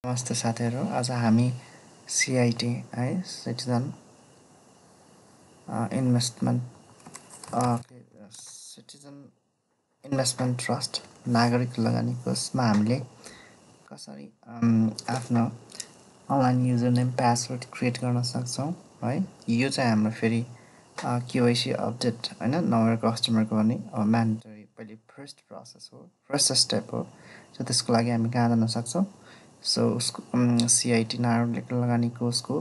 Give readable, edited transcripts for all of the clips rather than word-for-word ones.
नमस्ते साथीहरू, आज हामी सिआइटी है citizen investment citizen investment trust नागरिक लगानी कोषमा हामीले कसरी आफ्नो online user name password create गर्न सक्छौँ है। यो चाहिँ हाम्रो फेरि केवाइसी अपडेट होइन नभएर कस्टमरको पनि म्यान्डेटरी पहिले फर्स्ट प्रोसेस हो, फर्स्ट स्टेप हो। सो त्यसको लागि हामी कहाँ जान सक्छौँ? सो उसको सिआइटी नागरिक लगानी कोषको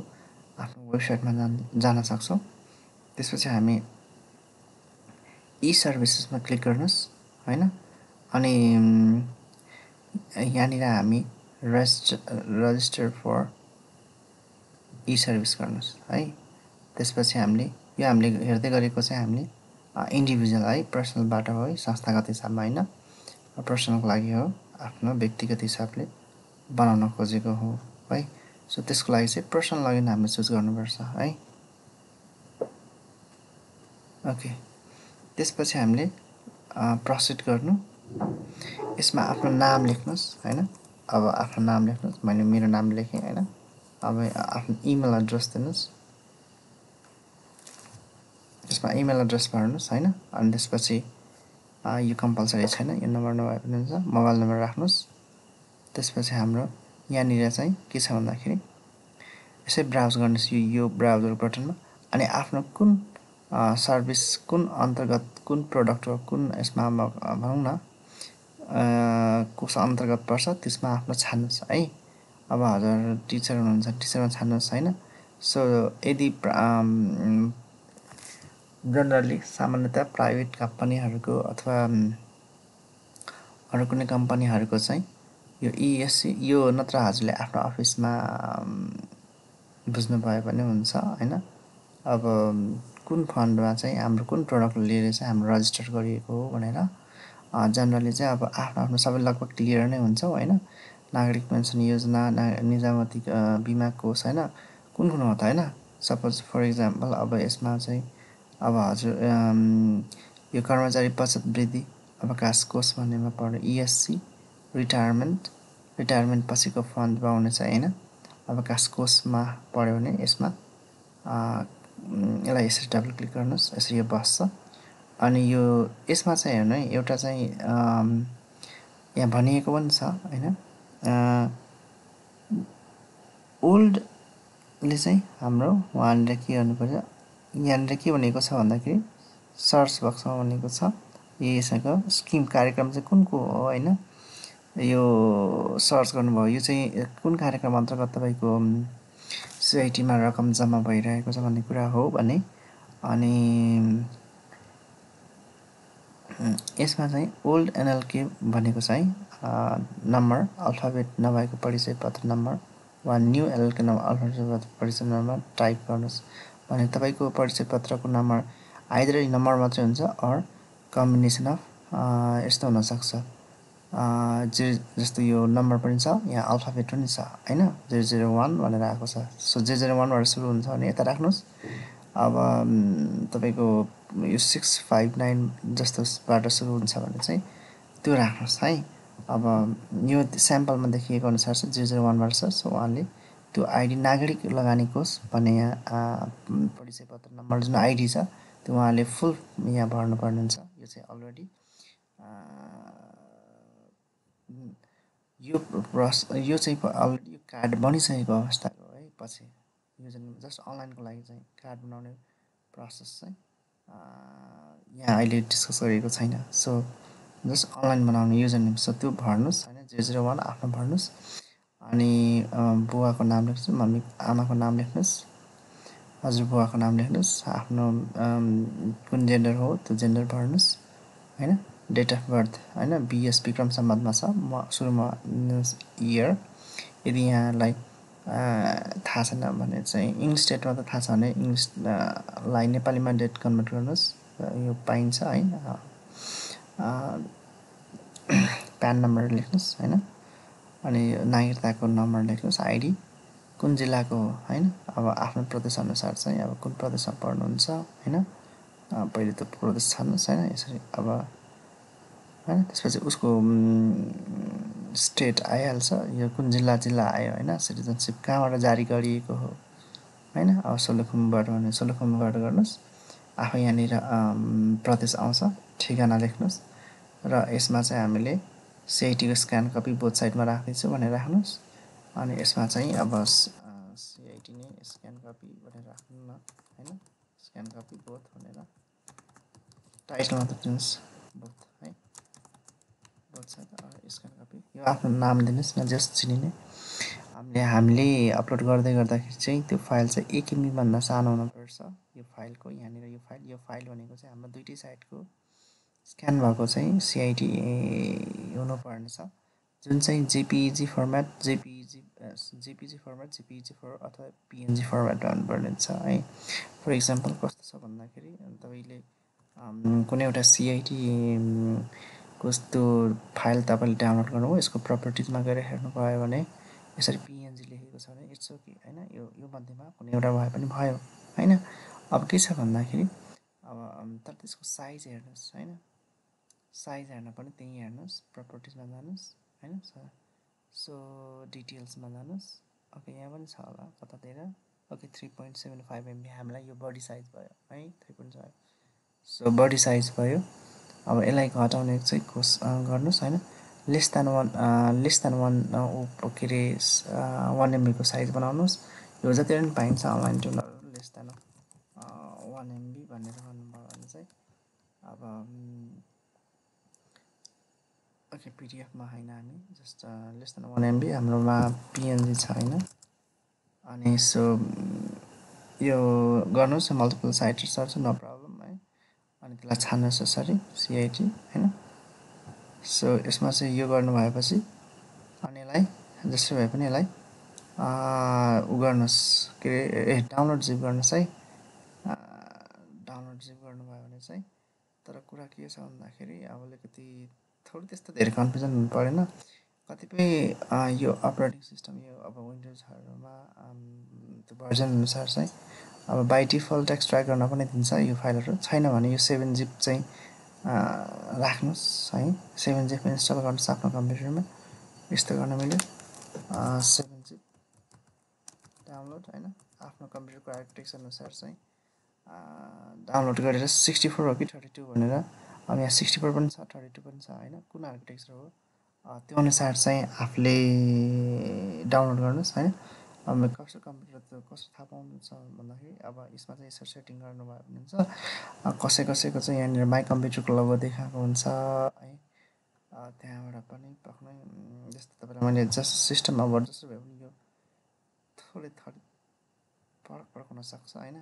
आफ्नो वेबसाइटमा जान सक्छौँ। त्यसपछि हामी ई सर्भिसेसमा क्लिक गर्नुहोस् होइन। अनि यहाँनिर हामी रजिस्टर फर ई सर्भिस गर्नुहोस् है। त्यसपछि हामीले हेर्दै गरेको चाहिँ हामीले इन्डिभिजुअल है, पर्सनलबाट हो है, संस्थागत हिसाबमा होइन, पर्सनलको लागि हो, आफ्नो व्यक्तिगत हिसाबले बनाउन खोजेको हो है। सो त्यसको लागि चाहिँ पर्सनल लगइन हामीले चुज गर्नुपर्छ है। ओके, त्यसपछि हामीले प्रोसिड गर्नु। यसमा आफ्नो नाम लेख्नुहोस् होइन। अब आफ्नो नाम लेख्नुहोस्, मैले मेरो नाम लेखेँ होइन। अब आफ्नो इमेल एड्रेस दिनुहोस्, यसमा इमेल एड्रेस भर्नुहोस् होइन। अनि त्यसपछि यो कम्पलसरी छैन, यो नम्बर नभए पनि हुन्छ, मोबाइल नम्बर राख्नुहोस्। त्यसपछि हाम्रो यहाँनिर चाहिँ के छ भन्दाखेरि यसै ब्राउज गर्नुहोस् यो ब्राउजर बटनमा। अनि आफ्नो कुन सर्भिस कुन अन्तर्गत कुन प्रोडक्ट हो, कुन यसमा भनौँ न कोष अन्तर्गत पर्छ त्यसमा आफ्नो छान्नुहोस् है। अब हजुर टिचर हुनुहुन्छ, टिचरमा छान्नुहोस् होइन। सो यदि जनरली सामान्यतया प्राइभेट कम्पनीहरूको अथवा अरू कुनै कम्पनीहरूको चाहिँ यो इएससी यो नत्र हजुरले आफ्नो अफिसमा बुझ्नु भयो भने हुन्छ होइन। अब कुन फन्डमा चाहिँ हाम्रो कुन प्रोडक्ट लिएर चाहिँ हाम्रो रजिस्टर गरिएको हो भनेर जनरली चाहिँ अब आफ्नो सबै लगभग क्लियर नै हुन्छ होइन। नागरिक पेन्सन योजना, निजामती बिमा कोष होइन, कुन हो त होइन। सपोज फर इक्जाम्पल अब यसमा चाहिँ अब हजुर यो कर्मचारी बचत वृद्धि अवकाश कोष भन्नेमा पर्ने इएससी रिटायरमेन्ट पछिको फन्डमा हुनेछ होइन। अवकाश कोषमा पऱ्यो भने यसमा यसलाई यसरी डबल क्लिक गर्नुहोस्, यसरी यो बस्छ। अनि यो यसमा चाहिँ हेर्नु है, एउटा चाहिँ यहाँ भनिएको पनि छ होइन। ओल्डले चाहिँ हाम्रो उहाँनिर के गर्नुपर्छ, यहाँनिर के भनेको छ भन्दाखेरि सर्च बक्समा भनेको छ यसको स्किम कार्यक्रम चाहिँ कुनको हो होइन। यो सर्च गर्नुभयो, यो चाहिँ कुन कार्यक्रम अन्तर्गत तपाईँको सिआइटीमा रकम जम्मा भइरहेको छ भन्ने कुरा हो भने। अनि यसमा चाहिँ ओल्ड एनएलके भनेको चाहिँ नम्बर अल्फाबेट नभएको परिचय पत्र नम्बर वा न्यू एनएलके नम्बर अल्फाबेट परिचय नम्बर टाइप गर्नुहोस् भने तपाईँको परिचय पत्रको नम्बर आइदर नम्बर मात्रै हुन्छ अर कम्बिनेसन अफ यस्तो हुनसक्छ। जस्तो यो नम्बर पनि छ, यहाँ अल्फाबेट पनि छ होइन, 001 भनेर आएको छ। सो 001बाट सुरु हुन्छ भने यता राख्नुहोस्। अब तपाईँको यो 659 जस्तोबाट सुरु हुन्छ भने चाहिँ त्यो राख्नुहोस् है। अब यो स्याम्पलमा देखिएको अनुसार चाहिँ 001बाट छ। सो उहाँले त्यो आइडी नागरिक लगानी कोष भन्ने यहाँ परिचय पत्र नम्बर जुन आइडी छ त्यो उहाँले फुल यहाँ भर्नुपर्ने हुन्छ। यो चाहिँ अलरेडी यो चाहिँ अलरेडी कार्ड बनिसकेको अवस्थाको है। पछि यो चाहिँ जस्ट अनलाइनको लागि चाहिँ कार्ड बनाउने प्रोसेस चाहिँ यहाँ अहिले डिस्कस गरेको छैन। सो जस्ट अनलाइन बनाउने युजर नेम, सो त्यो भर्नुहोस् होइन, 001 आफ्नो भर्नुहोस्। अनि बुवाको नाम लेख्नुहोस्, मम्मी आमाको नाम लेख्नुहोस्, हजुरबुवाको नाम लेख्नुहोस्, आफ्नो कुन जेन्डर हो त्यो जेन्डर भर्नुहोस् होइन। डेट अफ बर्थ होइन बिएस विक्रम सम्बन्धमा छ, म सुरुमा इयर। यदि यहाँलाई थाहा छैन भने चाहिँ इङ्ग्लिस डेटमा त थाहा छ भने इङ्ग्लिसलाई नेपालीमा डेट कन्भर्ट गर्नुहोस्, यो पाइन्छ है। प्यान नम्बर लेख्नुहोस् होइन। अनि नागरिकताको नम्बर लेख्नुहोस्, आइडी कुन जिल्लाको हो होइन। अब आफ्नो प्रदेशअनुसार चाहिँ अब कुन प्रदेशमा पर्नुहुन्छ होइन, पहिले त प्रदेश छान्नुहोस् होइन यसरी। अब होइन त्यसपछि उसको स्टेट आइहाल्छ, यो कुन जिल्ला आयो होइन, सिटिजनसिप कहाँबाट जारी गरिएको हो होइन। अब सोलुखुम्बुबाट भने सोलुखुम्बुबाट गर्नुहोस्, आफै यहाँनिर प्रदेश आउँछ, ठेगाना लेख्नुहोस् र यसमा चाहिँ हामीले सिआइटीको स्क्यान कपी बोथ साइडमा राख्दैछु भनेर राख्नुहोस्। अनि यसमा चाहिँ अब सिआइटी नै स्क्यान कपी भनेर राख्नु न होइन, स्क्यान कपी बोथ भनेर टाइटल मात्र दिनुहोस् बोथ है, बोथ साइड स्क्यान कपी, यो आफ्नो नाम दिनुहोस् न जस चिनिने। हामीले अपलोड गर्दै गर्दाखेरि चाहिँ त्यो फाइल चाहिँ 1 MB भन्दा सानो हुनुपर्छ यो फाइलको। यहाँनिर यो फाइल भनेको चाहिँ हाम्रो दुइटै साइडको स्क्यान भएको चाहिँ सिआइटी हुनुपर्नेछ, जुन चाहिँ जेपिइजी फर्मेट जेपिइजी फर्मेट अथवा पिएनजी फर्मेटमा हुनुपर्ने छ है। फर इक्जाम्पल कस्तो छ भन्दाखेरि तपाईँले कुनै एउटा सिआइटी कस्तो फाइल तपाईँले डाउनलोड गर्नुभयो, यसको प्रपर्टिजमा गएर हेर्नुभयो भने यसरी पिएनजी लेखेको छ भने इट्स ओके होइन, यो मध्येमा कुनै एउटा भए पनि भयो होइन। अब के छ भन्दाखेरि अब तर त्यसको साइज हेर्नुहोस् होइन, साइज हेर्न पनि त्यहीँ हेर्नुहोस्, प्रपर्टिजमा जानुहोस् होइन, सो डिटेल्समा जानुहोस्। ओके यहाँ पनि छ होला कतातिर, ओके 3.75 MB हामीलाई यो बडी साइज भयो है, 3.5, सो बडी साइज भयो। अब यसलाई घटाउने चाहिँ गर्नुहोस् होइन, लेस देन वान के अरे 1 MB को साइज बनाउनुहोस्। यो जति पनि पाइन्छ अनलाइन टुलहरू लेस देन 1 MB भनेर गर्नुभयो भने चाहिँ अब ओके पिडिएफमा होइन, हामी जस्ट लेस देन 1 MB हाम्रोमा पिएनजी छ होइन। अनि सो यो गर्नुहोस् multiple site search no problem है, अनि त्यसलाई छान्नुहोस् यसरी सिआइटी होइन। सो यसमा चाहिँ यो गर्नु भएपछि अनि यसलाई जसरी भए पनि यसलाई गर्नुहोस् के अरे डाउनलोड जिप गर्नुहोस् है, डाउनलोड जिप गर्नुभयो भने चाहिँ। तर कुरा के छ भन्दाखेरि अब अलिकति थोरै त्यस्तो धेरै कन्फ्युजन हुनु परेन। कतिपय यो अपरेटिङ सिस्टम यो अब विन्डोजहरूमा त्यो भर्जन अनुसार चाहिँ अब बाई डिफल्ट एक्सट्र्याक्ट गर्न पनि दिन्छ यो फाइलहरू, छैन भने यो 7 जिप चाहिँ राख्नुहोस् है, 7 जिप इन्स्टल गर्नुहोस् आफ्नो कम्प्युटरमा। यस्तो गर्न मिल्यो 7 जिप डाउनलोड होइन, आफ्नो कम्प्युटरको आर्किटेक्चर अनुसार चाहिँ डाउनलोड गरेर 64 हो कि 32 भनेर, अब यहाँ 64 पनि छ 32 पनि छ होइन, कुन आर्किटेक्चर हो त्यो अनुसार चाहिँ आफूले डाउनलोड गर्नुहोस् होइन। अब कसो कम्प्युटर त कसो थाहा पाउनुहुन्छ भन्दाखेरि अब यसमा चाहिँ यसरी सेटिङ गर्नुभयो भने हुन्छ। कसैको चाहिँ यहाँनिर माई कम्प्युटरको लोगो देखाएको हुन्छ है, त्यहाँबाट पनि पक्नै जस्तो तपाईँलाई मैले जस्ट सिस्टम अब जस्तो भए पनि यो थोरै फरक हुनसक्छ होइन।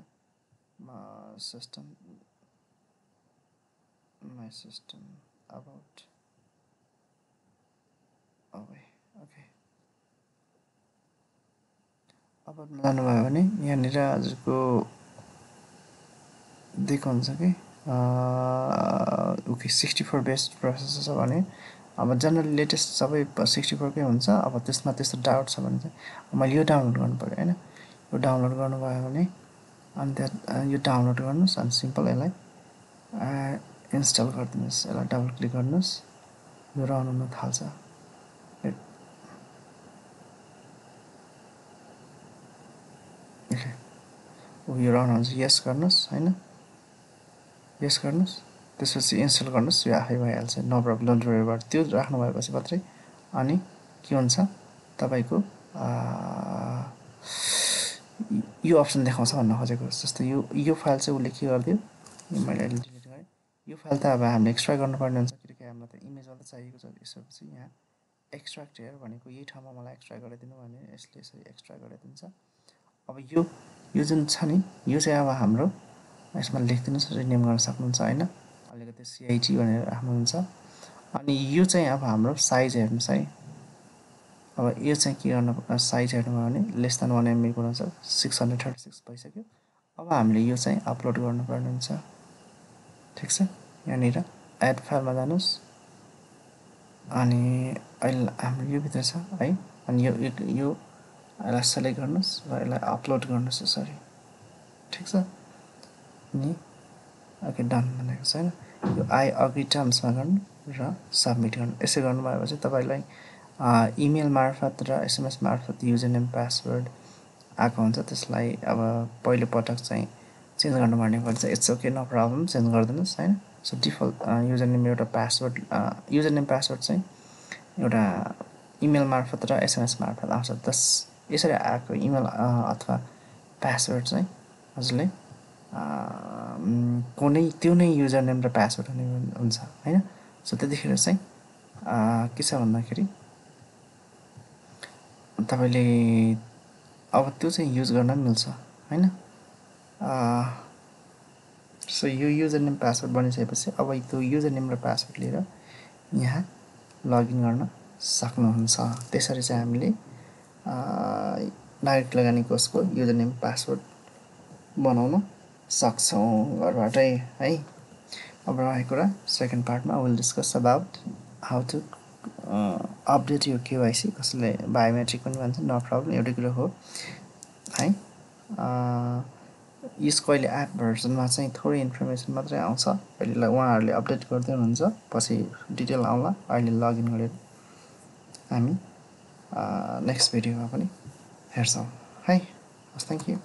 System my system about okay अबाउटमा जानुभयो भने यहाँनिर हजुरको दिएको हुन्छ कि ओके 64 बेस्ट प्रोसेसर छ भने अब जनरली लेटेस्ट सबै 64 कै हुन्छ। अब त्यसमा त्यस्तो डाउट छ भने चाहिँ मैले यो डाउनलोड गर्नु पऱ्यो होइन, यो डाउनलोड गर्नुभयो भने अनि त्यहाँ यो डाउनलोड गर्नुहोस् अनि सिम्पल यसलाई इन्स्टल गरिदिनुहोस्, यसलाई डबल क्लिक गर्नुहोस्, यो रन हुन थाल्छ। यो रन हुन्छ, यस गर्नुहोस् होइन, यस गर्नुहोस्, त्यसपछि इन्स्टल गर्नुहोस्, यो आफै भइहाल्छ, no problem don't worry about. त्यो राख्नु भएपछि मात्रै अनि के हुन्छ तपाईँको यो अप्सन देखाउँछ भन्न खोजेको। जस्तो यो फाइल चाहिँ उसले के गरिदियो, मैले अहिले डिलिट गरेँ, यो फाइल त अब हामीले एक्सट्र्याक्ट गर्नुपर्ने हुन्छ किनकि हामीलाई त इमेज मात्रै चाहिएको छ। यसपछि यहाँ एक्सट्र्याक्ट हेयर भनेको यही ठाउँमा मलाई एक्सट्र्याक्ट गरिदिनु भने यसले यसरी एक्सट्र्याक्ट गरिदिन्छ। अब यो जुन छ नि यो चाहिँ अब हाम्रो यसमा लेखिदिनुहोस्, रिनेम गर्न सक्नुहुन्छ होइन, अलिकति सिआइटी भनेर राख्नुहुन्छ। अनि यो चाहिँ अब हाम्रो साइज हेर्नुहोस् है, अब यो चाहिँ के गर्नु साइज हेर्नुभयो भने लेस देन 1 MB को हुन्छ, 636 भइसक्यो। अब हामीले यो चाहिँ अपलोड गर्नुपर्ने हुन्छ, ठिक छ। यहाँनिर एड फाइलमा जानुहोस् अनि अहिले हाम्रो यो भित्र छ है, अनि यो यसलाई सेलेक्ट गर्नुहोस् र यसलाई अपलोड गर्नुहोस् यसरी, ठिक छ। अनि ओके डन भनेको छैन, यो अघि टर्म्समा गर्नु र सबमिट गर्नु। यसो गर्नुभयो भने चाहिँ तपाईँलाई इमेल मार्फत र एसएमएस मार्फत युजर नेम पासवर्ड आएको हुन्छ त्यसलाई अब पहिलो पटक चाहिँ चेन्ज गर्नुपर्ने पर्छ it's okay no problem change गरिदिनुहोस् हैन सो डिफल्ट युजर नेम एउटा पासवर्ड युजर नेम पासवर्ड चाहिँ एउटा इमेल मार्फत र एसएमएस मार्फत आउँछ यसरी आएको इमेल अथवा पासवर्ड चाहिँ हजुरले कुनै त्यो नै युजर नेम र पासवर्ड हुने हुन्छ हैन सो त्यतिखेर चाहिँ के छ भन्दाखेरि तपाईले अब त्यो चाहिँ युज गर्न मिल्छ हैन सो यो युजर नेम पासवर्ड बनिसकेपछि अब त्यो युजर नेम र पासवर्ड लिएर यहाँ लगइन गर्न सक्नुहुन्छ त्यसरी चाहिँ हामीले नागरिक लगानी कोषको युजर नेम पासवर्ड बनाउन सक्छौं घरबाटै है अब रहेको कुरा सेकेन्ड पार्टमा will discuss about how to update यो केवाइसी कसैले बायोमेट्रिक पनि भन्छ नो प्रब्लम एउटै कुरा हो है यसको अहिले एप भर्जनमा चाहिँ थोरै इन्फर्मेसन मात्रै आउँछ अहिलेलाई उहाँहरूले अपडेट गर्दै हुनुहुन्छ पछि डिटेल आउला अहिले लगइन गरेर हामी नेक्स्ट भिडियोमा पनि हेर्छौँ है हस् थ्याङ्क यू